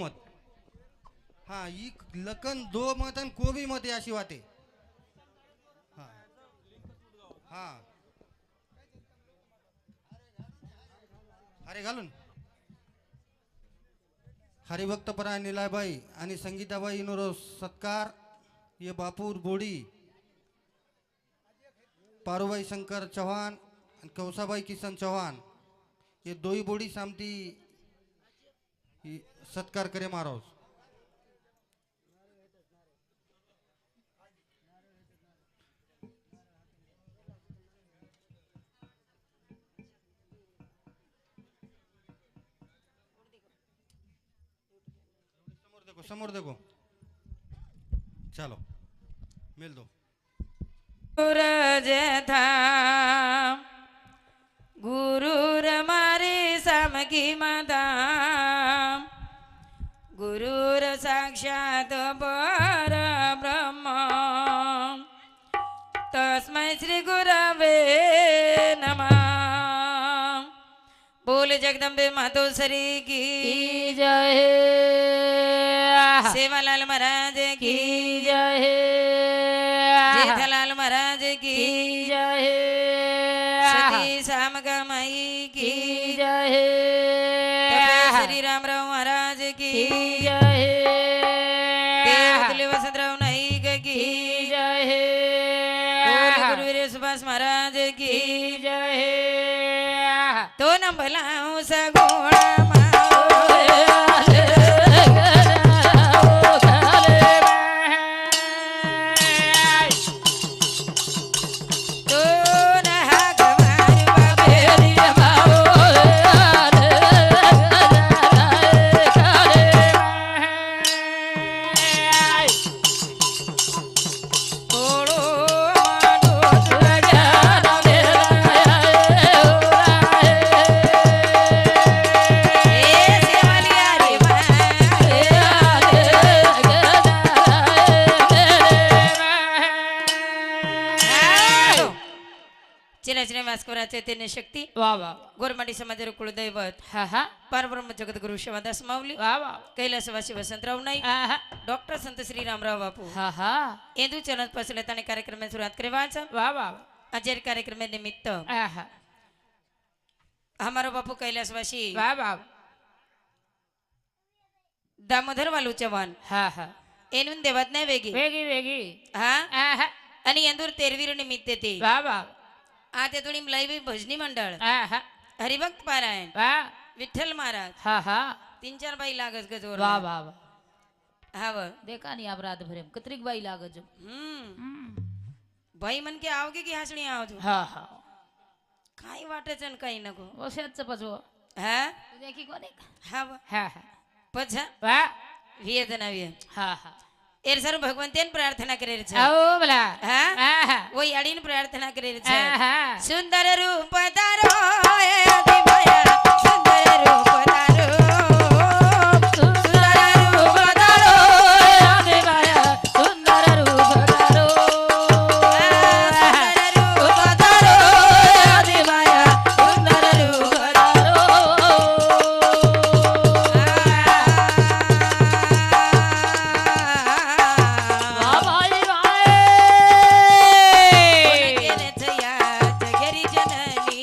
मत हा ही लखन दो मत आणि कोबी मत आहे अशी वाटे हा हा अरे घालून हरिभक्तपरा निलाबाई आणि संगीताबाई नो सत्कार ये बापूर बोडी पारुबाई शंकर चव्हाण आणि कौसाबाई किसन चव्हाण ये दोई बोडी सामती सत्कार करे मारो समोर देखो चलो मिल दो था गुरुर मारे समकी मदा गुरुर साक्षात पर ब्रह्म तस्मै श्री गुरवे नमः। बोल जगदम्बे मातोश्री की जय सेवालाल महाराज की जय जेठालाल महाराज की जय सती सामगा माई की जय श्री रामराव महाराज की जय देवतले वसंतराव नाईक की जय गुरुवीर सुभाष महाराज की जय तो नंबला सगुणा चैतन्य शक्ती वा वा गोरमाडी समाज कुलदैवत हा हा परब्रह्म जगद्गुरु शिवादास माऊली वा वा कैलासवासी वसंतराव नाईक हा डॉक्टर संत श्री रामराव बापू हा हा येदू चरण पसलताने कार्यक्रम सुरुवात करवाचा वा वा अजय कार्यक्रम निमित्त हा हमारो बापू कैलासवासी वा वा दामोदर वालू चव्हाण हा हा येनून देवात नाही वेगी वेगी वेगी हा हा आणि यंदूर तेरवीर निमित्त ते वा वा आता थोडी लाईव्ह भजनी मंडळ हा हरिभक्त पारायण वा विठ्ठल महाराज हा हा 3-4 बाई लागस गजोर वा वा वा हाव देखा नहीं आप रात भरे कतरिक बाई लाग जो बाई मन के आओगे की हसणी आवजो हा हा काही वाटच आणि काही नको ओशाच पचो हा देखी कोणी हाव हा हा पछा वा वियत ना विय हा हा एर सर भगवंतेन प्रार्थना करे छे आओ भला हा हा हा वो याडीन प्रार्थना करे छे हा सुंदर रूप तारो ए अभिमाया सुंदर रूप तारो सुंदर रूप तारो आदे माया सुंदर रूप तारो सुंदर रूप तारो आदे माया सुंदर रूप तारो बाबाई बाई जगरी जननी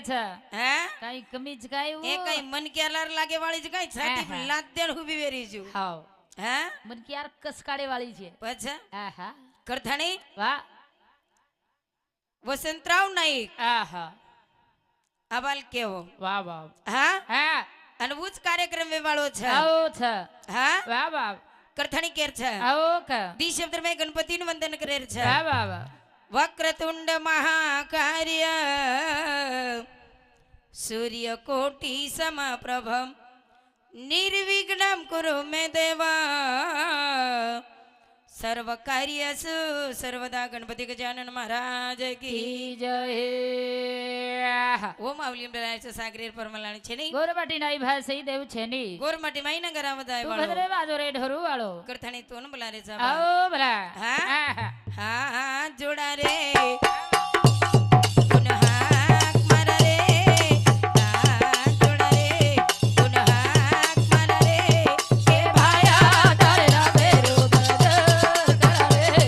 છે હે કઈ કમીજ કાયું એ કઈ મન ક્યાલાર લાગે વાળી જ કઈ છાતી હા. લાત દેણ ઉભી વેરી છું હાવ હે મન કે યાર કસકાડે વાળી છે પછી આહા કરથાણી વાહ વસંતરાવ નાઈક આહા આબાલ કેવો વાહ વાહ હા હા અને ઉચ્ચ કાર્યક્રમ વેવાળો છે આવો છે હા વાહ વાહ કરથાણી કેર છે આવો કે દી શબ્દ મેં ગણપતિ નું વંદન કરેર છે વાહ વાહ વાહ વક્રતુંડ મહાકાર્ય સૂર્યકોટી સમપ્રભમ નિર્વિઘ્નમ કુરુ મે દેવા સર્વ કાર્યસુ સર્વદા ગણપતિ ગજાનન મહારાજ કી કી જય આહા ઓમ આવલીમ ડરાય છે સાગરીર પરમલાણી છે નહીં ગોરબાટી નાઈ ભાઈ દેવ છે ની ગોરમાટી માઈના ગરાવદાય તું વાળો ભદ્રે બાજો રે ઢોરુ વાળો કરથાણી તો ન બલારે છે આવો ભલા હા? આહા હા હા જોડા રે પુનઃ મારા રે હા જોડા રે પુનઃ મારા રે કે ભાયા તારે ના બેરો ગજર કરે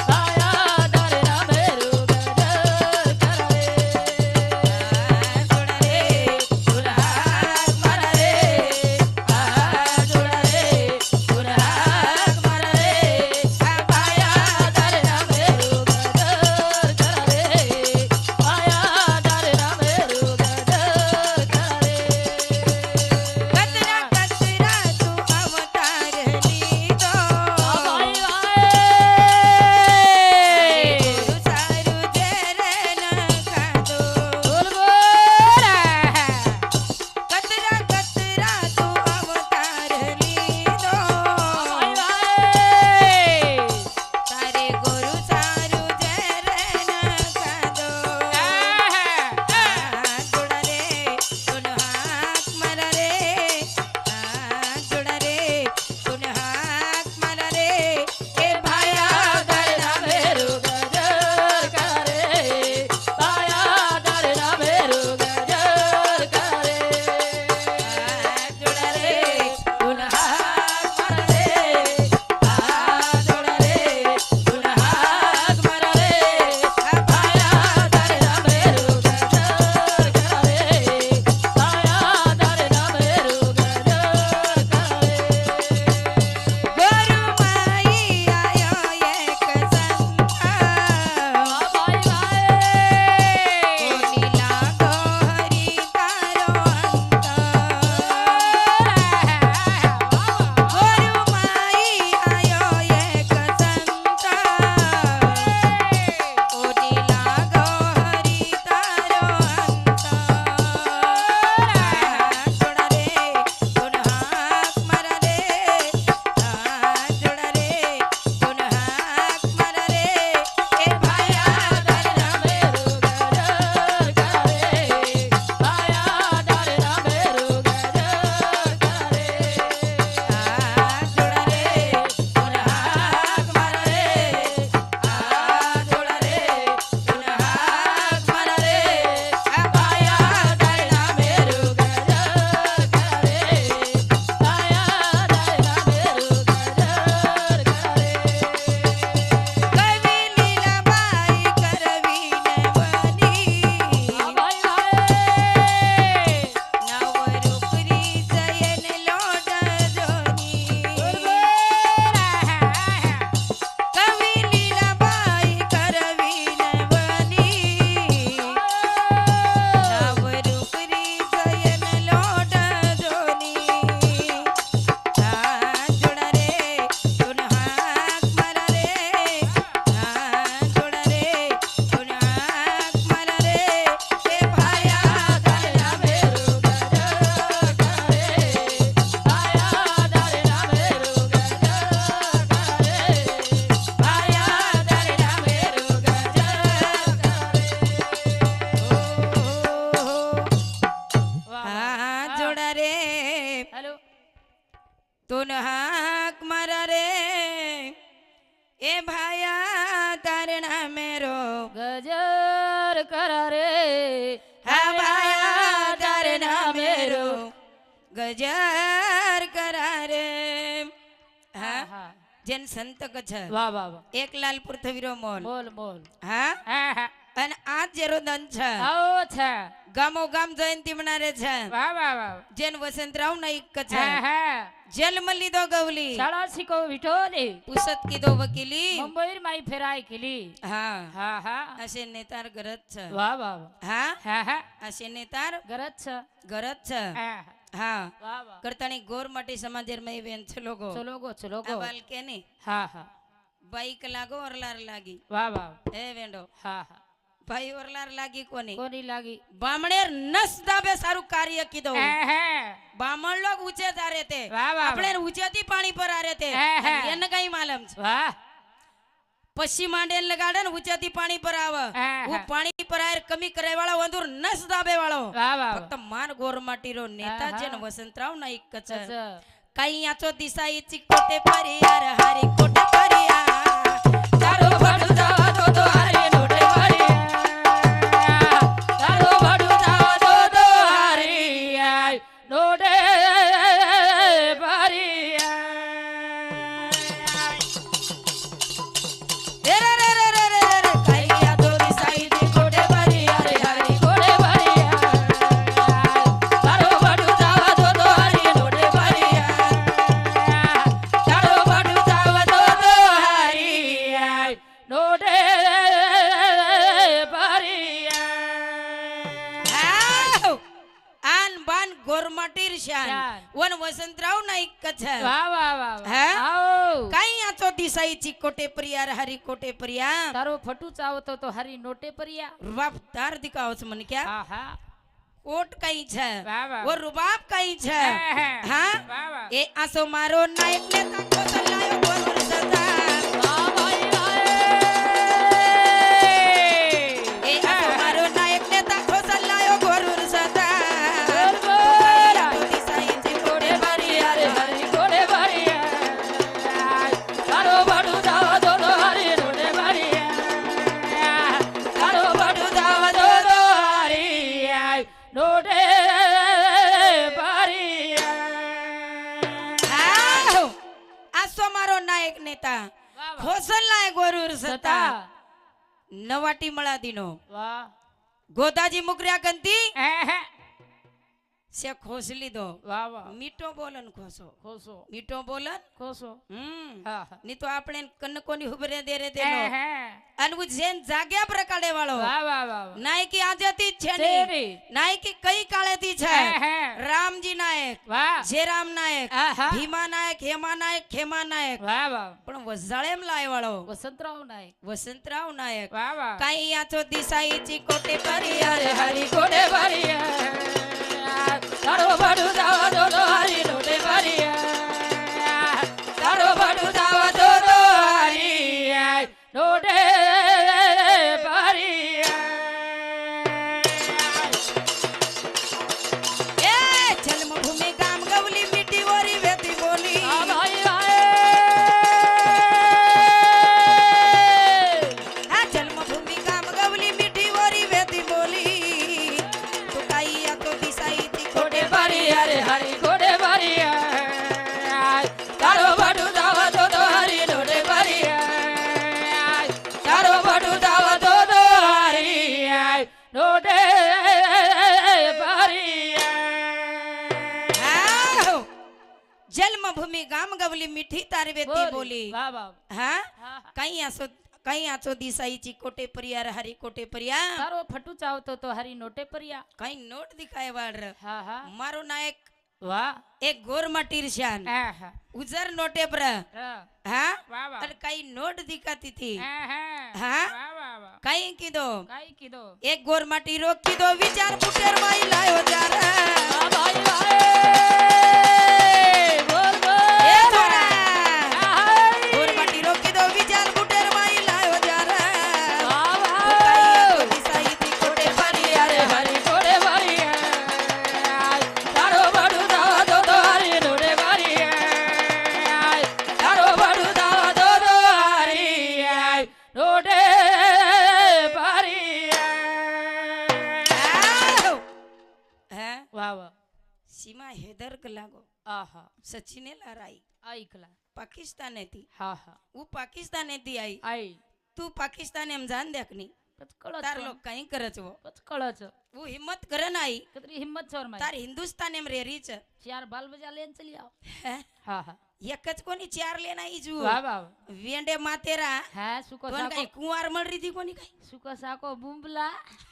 ભાયા તારે ના બેરો ગજર કરે જોડા રે પુનઃ મારા રે આ જોડા રે પુરાક મારા રે આ ભાયા તારે ના બેરો ગજર કરે ભાયા તારે ના બેરો ગજર કરે કતરા કતરા તું અવતાર લીધો ભાઈ ભાઈ ગુરુ સારું જેરે ન ખાધો બોલ બોલ કતરા કતરા તું અવતાર લીધો ભાઈ તારે ગુરુ સારું જેરે ન ખાધો જોડા રે તું હાથ મારા રે જોડા રે તું હાથ મારા રે એ ભાયા તારે ના બેરો ગજર કરે ભાયા તારે ના બેરો ગજર કરે જોડા રે તું હાથ મારા રે આ જોડા રે તું હાથ મારા રે ભાયા તારે ના બેરો ગજર કરે ભાયા તારે ના બેરો ગજર કરે ગુરુ માઈ આયો એક સંતા ભાઈ ભાઈ કોની લાગો હરી તારો અંત ગુરુ માઈ આયો એક સંતા કોની લાગો હરી તારો અંત જોડા રે તું હાથ મારા રે જોડા રે તું હાથ મારા રે એ ભાયા તારે ના બેરો ગજર કરે ભાયા તારે ના બેરો ગજર કરે જોડા રે તું હાથ મારા રે જોડા રે તું હાથ મારા રે ભાયા તારે ના બેરો ગજર કરે ભાયા તારે ના બેરો ગજર કરે કવિ લીલાબાઈ કરવી ને બની ભાઈ ભાઈ નવરૂપરી જયન લોટ જોની કવિ લીલાબાઈ કરવી ને બની નવરૂપરી જયન લોટ જોની જોડા રે તું હાથ મારા રે જોડા રે તું હાથ મારા રે એ ભાયા તારે ના બેરો ગજર કરે ભાયા તારે ના બેરો ગજર કરે ભાયા તારે ના બેરો ગજર હા જોડા રે હેલો તું હાક મારા રે એ ભાયા તારે ના મેરો ગજર કરા રે હા ભાયા તારે ના મેરો ગજર કરા રે હા જેન સંતક છે વાહ વાહ વાહ એક લાલ પૃથ્વીરો મોલ બોલ બોલ હા હા હા અને આ જેરો દન છે આવો છે ગામો ગામ જયંતી મનારે છે વાહ વાહ વાહ જેન વસંતરાવ ના એક છે હા હા જેલ મલી દો ગવલી શાળા શીખો વિઠોલી પુસત કીધો વકીલી મુંબઈ માઈ ફેરાય કિલી હા હા હા આશે નેતાર ગરજ છે વાહ વાહ વાહ. હા હા હા આશે નેતાર ગરજ છે ગરજ છે હા હા વાહ વાહ કરતાની ગોર માટે સમાજર માં ઇવેન છે લોકો ચલો ગો અબાલ કે ની હા હા બાઈક લાગો ઓરલાર લાગી વાહ વાહ એ વેંડો હા હા ભાઈ ઓરલાર લાગી કોની કોની લાગી બામણેર નસ દાબે સારું કાર્ય કીધો હા બામણ લોગ ઊંચે તારે તે વાહ, વાહ, આપણે ઊંચેથી પાણી પર આરે તે હા. એને કઈ માલમ છે વાહ પછી માંડેલ લગાડે ને ઊંચેથી પાણી પર આવે હા. હું પાણી પર આયર કમી કરે વાળો વંદુર નસ દાબે વાળો વાહ વાહ ફક્ત માર ગોરમાટી રો નેતા છે ને વસંતરાવ ના એક છે વાહ કઈ આચો દિશા ઈ ચીકોટે પરિયાર હારી કોટે પરિયાર તારો ભડું જાવા દો તો હારી નોટે ભરિયા તારો ભડું જાવા દો તો હારી આય નોટે ભરિયા રે રે રે રે રે રે રે કઈ આચો દિશા ઈ ચીકોટે પરિયાર હારી કોડે ભરિયા તારો ભડું જાવા દો તો હારી નોટે ભરિયા તારો ભડું જાવા દો તો હારી આય નોટે ભરિયા હાવ! આન બાન ગોરમાટીર શાન શાન. વન વસંતરાવ ના એક છે વાહ વાહ વાહ હે? આવો કઈ આચો દિશા ઈ ચીકોટે પરિયાર હારી કોટે પરિયાર તારો ફટુ ચાવતો તો હરી નોટે પરિયા રૂબાબ તાર દિખાવો છે મને ક્યાં હા હા કોટ કઈ છે વાહ વાહ ઓ રૂબાબ કઈ છે હા હા વાહ વાહ એ આસો મારો નાયક ને તાકો સલાયો ગોરુર સતા વાહ ભાઈ એ આસો મારો નાયક ને તાકો સલાયો ગોરુર સતા બોલ બોલ. આચો દિશા ઈ ચીકોટે પરિયાર હરી કોડે ભરિયા તારો ભડું જાવા દો તો હરી નોટે ભરિયા તારો ભડું જાવા દો તો હરી આય નોટે ભરિયા હાવ! આસો મારો નાયક નેતા વાહ વાહ ખોસલ લાય ગોરુર સતા સતા નવાટી મળાદીનો વાહ ગોદાજી મુકર્યા ગંતી હે સે ખોસ લીધો વાહ વાહ મીઠો બોલન ખોસો ખોસો મીઠો બોલન ખોસો હા હા ની તો આપણે કનકોની હુબરે દેરે હે દેનો હે અનુ જેન જાગ્યા પ્રકારે વાળો વાહ વાહ વાહ નાયકી આજેથી જ છે તેરી. ની નાયકી કઈ કાળેથી છે હે રામજી નાયક વાહ જેરામ નાયક આહા. ભીમા નાયક હેમા નાયક ખેમા નાયક વાહ વાહ પણ વજાળેમ લાય વાળો વસંતરાવ નાયક વસંતરાવ નાયક વાહ વાહ કઈ આચો દિશા ઈ ચીકોટે પરિયાર હરી કોડે ભરિયા તારો ભડું જાવા દો તો હરી નોટે ભરિયા તારો ભડું જાવા દો તો હરી આય નોટે ભરિયા એ જન્મભૂમિ ગામ ગવલી મીઠી ઓરી વેતી બોલી આ ભાઈ આ જન્મભૂમિ ગામ ગવલી મીઠી ઓરી વેતી બોલી તો કઈ આચો દિશા ઈ કોડે ચીકોટે ભરિયા રે હરી કોડે ભરિયા તારો ભડું જાવા દો તો હરી નોટે ભરિયા તારો ભડું જાવા દો તો હરી આય નોટે ભરિયા હાવ! જન્મભૂમિ ગામ ગવલી મીઠી તારી વેતી બોલી વાહ વાહ હા હા કઈ આચો દિશા ઈ ચીકોટે પરિયાર હરી કોટે પરિયા તારો ફટુ ચાવતો તો હરી નોટે પરિયા કઈ નોટ દિખાય વાળ હા હા મારો નાયક વાહ એક ગોરમાટીર શાન હા હા ઉજર નોટે પર હા હા વાહ વાહ અને કઈ નોટ દિખાતી થી હા હા? વાહ વાહ વાહ કઈ કીધો કાઈ કીધો એક ગોરમાટી રો કીધો વિચાર પુટેર માં લાયો જાર આ ભાઈ બોલ એ બોલ છોરા હાય ગોરમાટી રો કીધો વિચાર પુટેર માં લાયો જાર વાહ તો કઈ વાહ આચો દિશા ઈ ચીકોટે પરિયાર અરે હરી કોડે ભરિયા તારો ભડું જાવા દો તો હરી નોટે ભરિયા તારો ભડું જાવા દો તો હરી આય નોટે ભરિયા હાવ! હે વાહ વાહ સીમા હેદર લાગો આહા સચિને લડાઈ આઈકલા પાकिस्तान थी હા હા वो पाकिस्तान थी आई આઈ तू पाकिस्तान एम जान देखनी પચકળો તાર લોક કઈ કરે છો પચકળો છો वो हिम्मत करे नाई કતરી હિંમત છોર મારી तार हिंदुस्तान में रे रीच ચાર બાલ બજા લઈને ચલી આવ है હા હા एक च कोनी चार लेना ई जू વાહ વાહ वेंडे मातेरा હા સુકો कोन સાકો काई कुंवार मळ री थी कोनी काई સુકો સાકો બુંબલા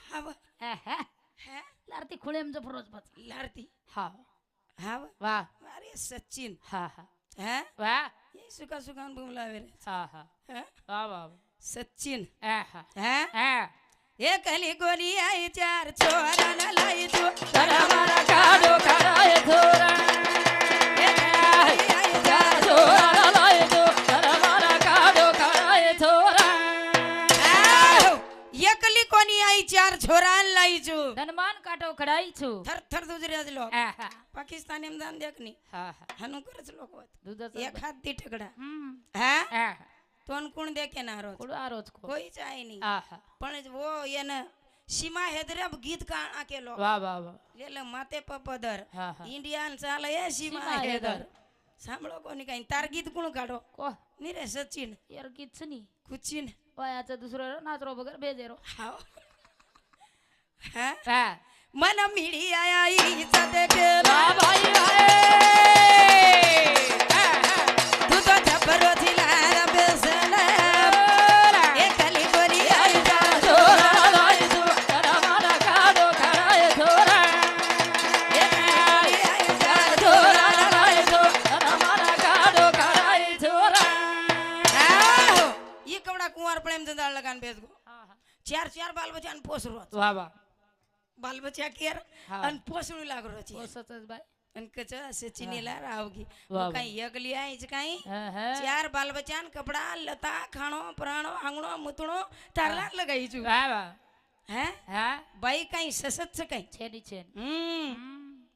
हाव હે હે है લારતી ખુળેમ જ ફરોજ પચ लारती હા हाव વાહ अरे सचिन હા હા है વાહ ये सुका सुकान बुमलावे रे હા હા है વાહ વાહ सचिन હા હા है હા એ કલી ગોરી આઈ ચાર છોરા ન લઈ જો તારા મારા કાડો કરાય થોરા એ કલી આઈ ચાર છોરા લાય દો તારા મારા કાડો કરાય થોરા આવ એકલી કોની આઈ ચાર છોરા ન લઈ જો ધનમાન કાટો ખડાઈ છું થર થર દુજરે જ લો હા હા પાકિસ્તાન એમ દાન દેખની હા હા હનું કરે છે લોકો દૂધ એક હાથ દી ઠકડા હા હે હા તોન કોણ દેખે ના રોજ કોડો આ રોજ કો કોઈ જાય નહીં હા હા પણ वो એને સીમા હેદરે ગીત કા આકેલો વાહ વાહ વાહ એટલે માતે પપદર હા હા ઇન્ડિયન ચાલે એ સીમા સીમા હેદર હેદર. સાંભળો કોની કઈ તાર ગીત કોણ કાઢો કો નીરે સચિન યાર ગીત છે ની કુચિન ઓય આ દુસરો નાચરો બગર બેજેરો હાવ હે હા મન મીડી આયા ઈ સદે કે વાહ ભાઈ વાહ હા હા તું તો જબરો થી લાર બેસને એ કલી ગોરી આઈ જા છોરા લાય દો તારા મારા કાડો કરાય થોરા એ કલી આઈ જા છોરા લાય દો તારા મારા કાડો કરાય થોરા આવ ઈ કવડા કુંવાર પ્રેમ દંદાળ લગાન બેસ ગો હા હા ચાર ચાર બાલ બચ્ચા ને પોસરો વાહ વાહ બાલ બચ્ચા કેર હા. અને પોસણું લાગરો છે ઓ સતતભાઈ અને કચા સચિની લાર આવગી વાહ, કઈ એકલી આઈ જ કઈ હા હા ચાર બાલ બચ્ચા ને કપડા લતા ખાણો પ્રાણો આંગણો મૂતણો તારલા લગાઈ છું વાહ વાહ હે હા ભાઈ કઈ સસત છે કઈ છેની છેન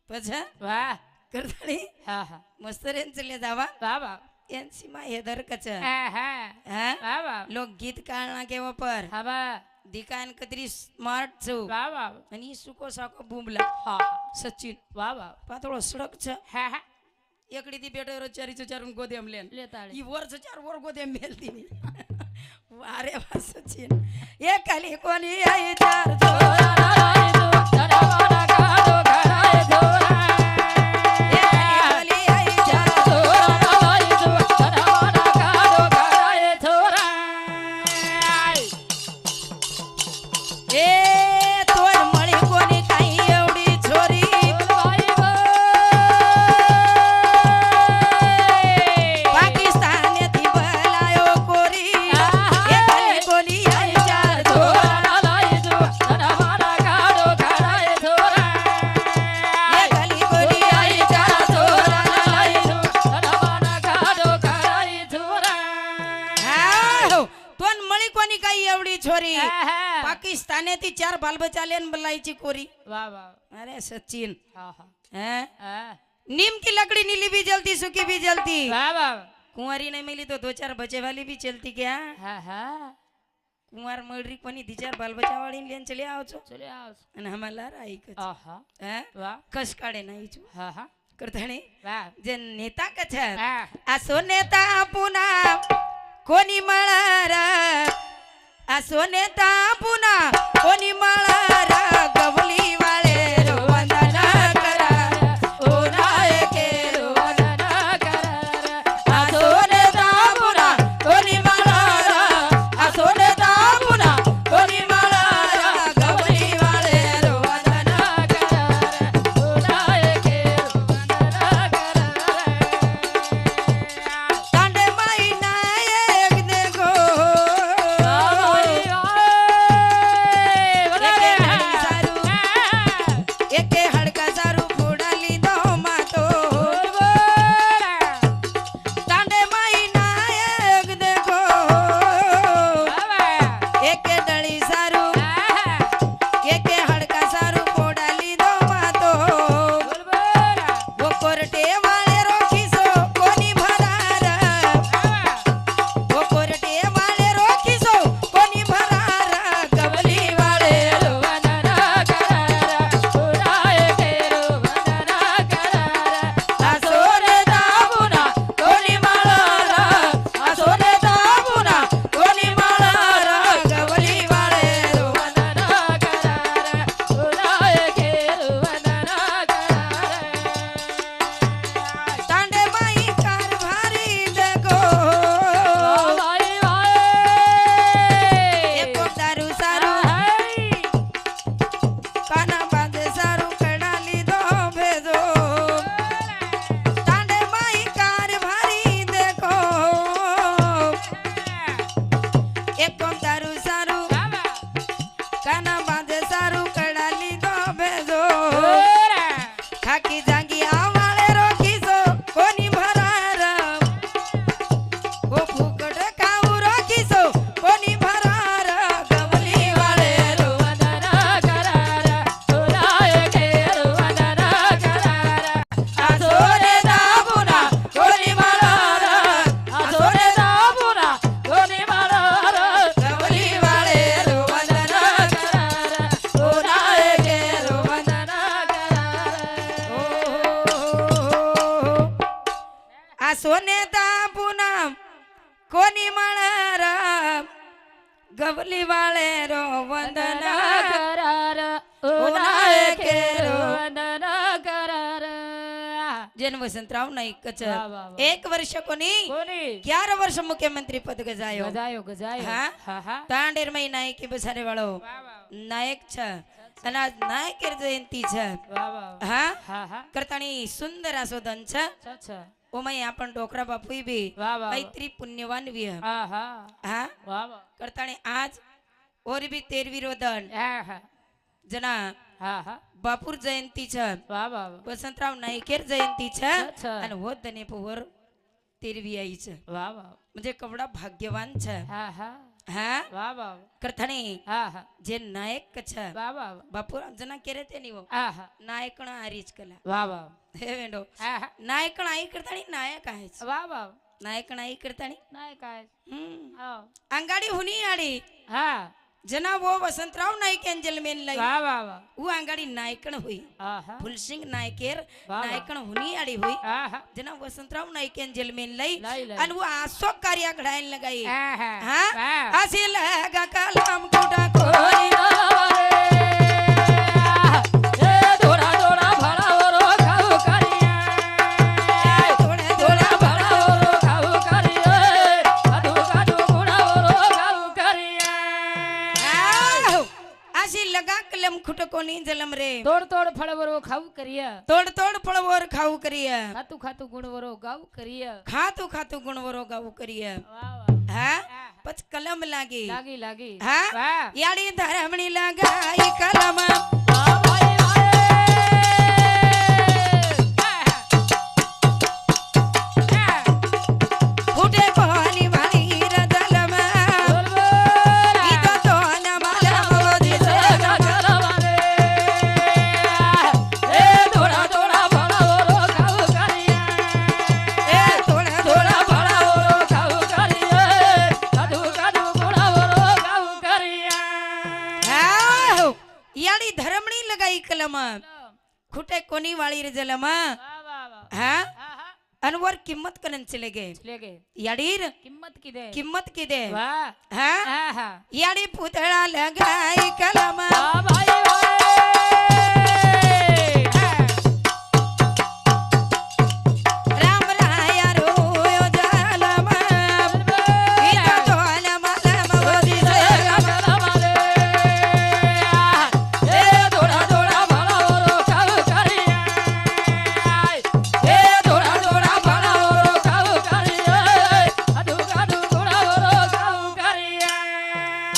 પછી વાહ કરતાળી હા હા મસ્ત રેન ચલે જાવા વાહ વાહ એન સીમા હેદર કચા હા હા હે વાહ વાહ લોક ગીત કાળના કેવા પર હા વાહ દિકાન કતરી સ્માર્ટ છું વાહ વાહ અને ઈ સુકો સાકો બૂમલા હા સચિન વાહ વાહ પાતળો સડક છે હા હા એકડી થી બેઠો ચારી ચાર ગોદેમ લેન લેતાળી ઈ વર ચાર વર ગોદેમ મેલતી ની વારે વા સચિન એ કાલી કોની આઈ ચાર છોરા લાય દો તારા મારા કાડો કરાય થોરા એ કાલી આઈ ચાર છોરા લાય દો તારા મારા કાડો કરાય થોરા એ તોય મળી કોની કાઈ એવડી છોરી પાકિસ્તાને થી બલાયો કોરી એ કાલી કોની આઈ ચાર છોરા લાય દો તારા મારા કાડો કરાય થોરા એ કાલી કોની આઈ ચાર છોરા લાય દો તારા મારા કાડો કરાય થોરા હાવ તોન મળી કોની કાઈ એવડી છોરી પાકિસ્તાને થી ચાર બાલ બચ્ચા લેન બલાઈ છી કોરી વાહ વાહ અરે સચિન હા હા હે હા नीम की लकड़ी नीली भी जलती सूखी भी जलती વાહ વાહ कुंवारी नहीं मिली तो दो चार बचे वाली भी चलती क्या હા હા कुंवार मळरी कोनी दी चार बाल बच्चा वाली लेन चले आओ छो ચલે આવ અને હમાલા રાઈ કચ આહા હે વાહ કસ કાઢે નહીં છું હા હા કરતાણી વાહ જે નેતા કછ હા આ સો નેતા પુના કોની મળારા આ સો નેતા પુના કોની મળારા ગવલી વાળે રો વંદના કરા ઓ નાય કે રો આ સો નેતા પુના કોની મળારા આ સો નેતા પુના કોની મળારા ગવલી વાળે રો વંદના કાંડે માઈ નાયક દેખો સારું भांगिया वाळे रोखीसो कोणी भरार ओ फुकट खाऊ रोखीसो कोणी भरार गवली वाळे रो वंदना करारा तुला केर वंदना करारा आसोरे दाबुना कोणी मळार आसोरे दाबुना कोणी मारार गवली वाळे रो वंदना करारा तुला केर वंदना करारा आ सोने दाबुना कोणी मळार गवली वाळे रो वंदना करारा तुला केर वंदना करारा जन वसंतराव नाईकच वा, वा, वा. 1 वर्ष कोणी कोणी 11 वर्ष मुख्यमंत्री पद गजायो गजायो હા? હા હા તાંડેર મય નાયકી બસારે વાળો વાહ વાહ નાયક છે અને આજ નાયકેર જયંતી છે વાહ વાહ હા હા હા કરતાણી સુંદર આસોદન છે अच्छा ઓમય આપણ ડોકરા બાપુ બી વાહ વાહ કૈત્રી પુણ્યવાન વી હા હા હા વાહ વાહ કરતાણી આજ ઓર બી 13વી રોદન હા હા जना હા હા બાપુર જયંતી છે વાહ વાહ વસંતરાવ નાયકેર જયંती છે अच्छा. અને હોત દને પર 13વી आई છે વાહ વાહ म्हणजे कवडा भाग्यवान છે હા હા હા વાહ વાહ કરતાણી હા હા જે નાયક છે વાહ વાહ બાપુ जना केरे ते निवो હા હા नायकण आरीच कला વાહ વાહ हे वेंडो હા હા नायकण आई करताणी नायक आहेच વાહ વાહ नायकण आई करताणी नाही काय हो अंगाडी हुनी आडी हा जना वो वसंतराव नाईक एंजल मेन लाई વાહ વાહ વાહ वो अंगाडी नायकण हुई હા હા फुलसिंग नायकेर वाह. नायकण हुनी आडी हुई હા હા जना वसंतराव नाईक एंजल मेन लाई लाई, लाई. आणि वो आसो कार्य घडायला लगाई હા હા हा વાહ असे लगा कलम कुठा कोणी कोणी ए दोडा दोडा भळावरो खाऊ करिया थोडे दोडा थोडे भळावरो खाऊ करिया काढू काढू गुणावरो खाऊ करिया आव! अशी लगा कलम खुट कोणी जलम रे तोड तोड फळवरो खाऊ करिया तोड तोड फळवर खाऊ करिया खातू खातू गुणवरो गाऊ करिया खातू खातू गुणवरो गाऊ करिया वाह वाह हा पच कलम लागी लागी लागी हा वाह याडी धरमणी लगाई कलम वाह भाई फुटे कोणी वाणी रदलम इथं तो न मला मोदी ए थोडा थोडा हाव! याडी धरमणी लगाई कलम खुटे कोणी वाळी रे जलम हा अनवर किंमत कनन चले गे याडीर किंमत किदे किंमत किदे वाह हा हा हा याडी पुतळा लगाई कलम भाई राम राया रोयो जलम इथं तो न मला मोदी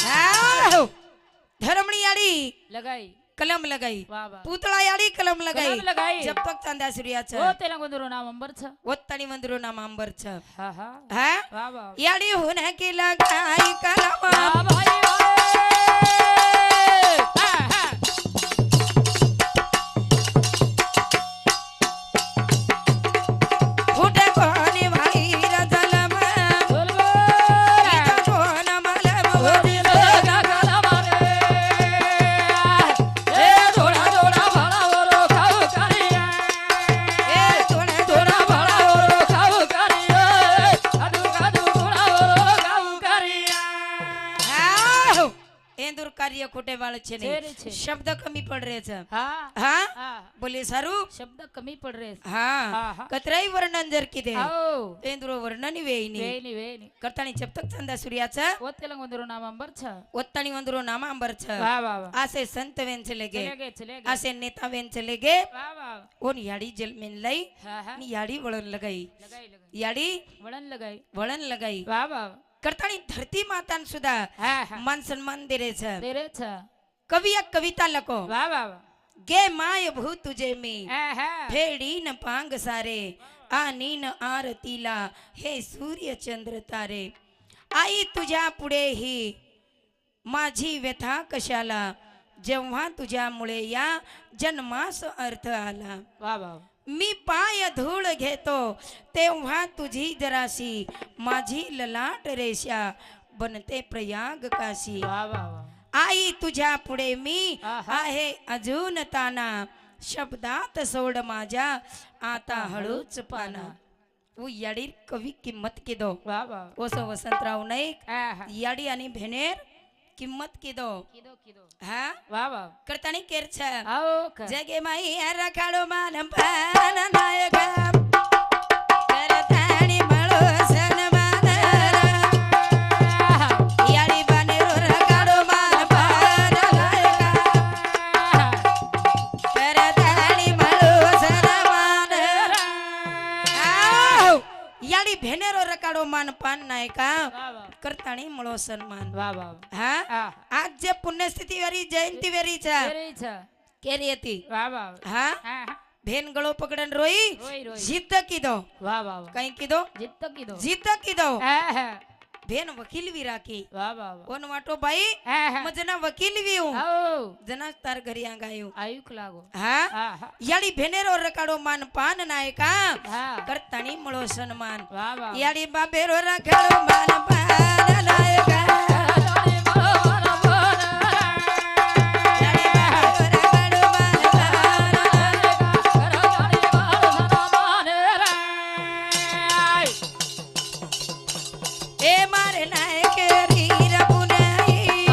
हाव! धरमणी याडी लगाई कलम लगाई वाह वाह पुतळा याडी कलम लगाई कलम लगाई. जब तक चांदा सूर्याच ओ तेलंगुंदरू नाम अंबर छ ಒತ್ತಣಿ ಮಂದಿರು ನಮ್ಮ ಅಂಬರ್ಚ हा हा ಹಾ वाह वाह ಯಾಡಿ ಹುನಕಿ ಲಗಾಯಿ ಕಲಮ वाह भाई हा हा ಹುಟ ಕೋನಿ ವಾಯಿರ ಜಲಮ ಇದ ಕೋನ ಮಲಮ ಓದಿರ ಏ ತೋಣ ತೋಣ હાવ! એંદુર કાર્ય ખોટે વાળ છે ને છે રે છે. શબ્દ કમી પડ રહે છે हा હા हा બોલે સારું शब्द कमी पड रे હા હા. કતરાઈ વર્ણન જર કીધે आओ એંદુરો વર્ણની વેઈની वेनी वेनी કરતાણી જબ તક ચાંદા સૂર્યાચ ओ तेलंगुंदरू नाम अंबर छ ಒತ್ತಣಿ ಮಂದಿರು ನಾಮ ಅಂಬರ್ಚ वाह वाह वाह ಆಸೆ ಸಂತ ವೆನ್ ಚಲೆಗೆ चले गए आसे नेता वेन चले गए वाह वाह ओन याडी जल में लाई हा हा नी याडी वळण लगाई लगाई लगाई याडी वळण लगाई वळण लगाई वाह वाह करतानी धरती मातान सुद्धा हा हा मान सन्मान दे रे छ दे रे छ कवी एक कविता लको वाह वाह वाह गे माय भूत तुझे मी आहा. फेडी न पांग सारे आणि न आरतीला हे सूर्य चंद्र तारे आई तुझ्या पुढे ही माझी व्यथा कशाला जेव्हा तुझ्यामुळे या जन्मास अर्थ आला वा वा मी पाय धूळ घेतो तेव्हा तुझी जराशी माझी ललाट रेषा बनते प्रयाग काशी वा वा वा. आई तुझ्या पुढे मी आहा. आहे अजून ताना शब्दात सोड माझ्या आता हळूच पाना वो याडी कवी किंमत किदो वा वा. ओस वसंतराव नाईक आहा. याडी आणि भेनेर किंमत किदो किदो किदो. हा वा वा. करतानी केरछ आओ का. जगे माई रखाडो मान पान नायक करतानी मळो सन्मान याडी बानेरो रखाडो मान पान नायक करतानी मळो सन्मान आओ याडी भेनेरो रखाडो मान पान नायका वा वा. करतानी मळो सन्मान वा वा. हा आहा. आज जे पुण्यस्थिती वेरी जयंती वेरीचा तेरीच. केरी હતી वा वा. હા आहा. ભેન ગળો પકડન રોઈ રોઈ રોઈ. જીત કીધો वा वा वा. કઈ કીધો जित्तो किदो. જીત કીધો आहा. ભેન વકીલ વી રાખી वा वा वा. કોન વાટો ભાઈ आहा. મજના વકીલ વી હું आओ. જના તાર ઘરી આગાયું आयुक लागो. હા आहा. યાડી ભેનેરો રકાડો માન પાન નાયકા हा. કરતાણી મળો સન્માન वा वा. યાડી બાબેરો રકાડો માન પાન નાયકા યાડી બાબેરો રકાડો માન પાન એ મારે નાયક રીર પુનાઈ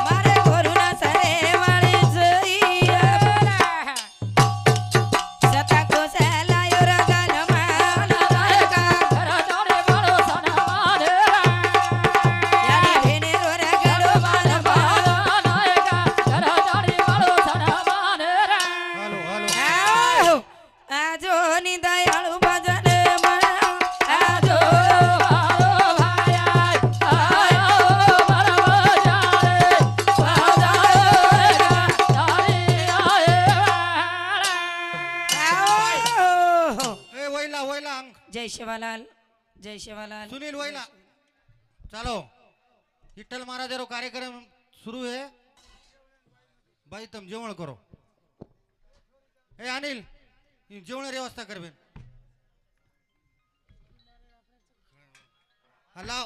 મારે ગોરુના સરે વાળે જઈ સતા કો સલાયો રગન માન નાયકા યાડી ભેને રો રગડો માન પાન હાલો હાલો આવો આજો ની દયાળુ ભજન મણા આજો આવો એ વૈલા વૈલા અંગ જય શિવાલાલ જય શિવાલાલ सुनील वैला चालो विठ्ठल महाराजारो कार्यक्रम सुरू है भाई तुम जेवण करो ए अनिल जेवण व्यवस्था कर बेन हलाव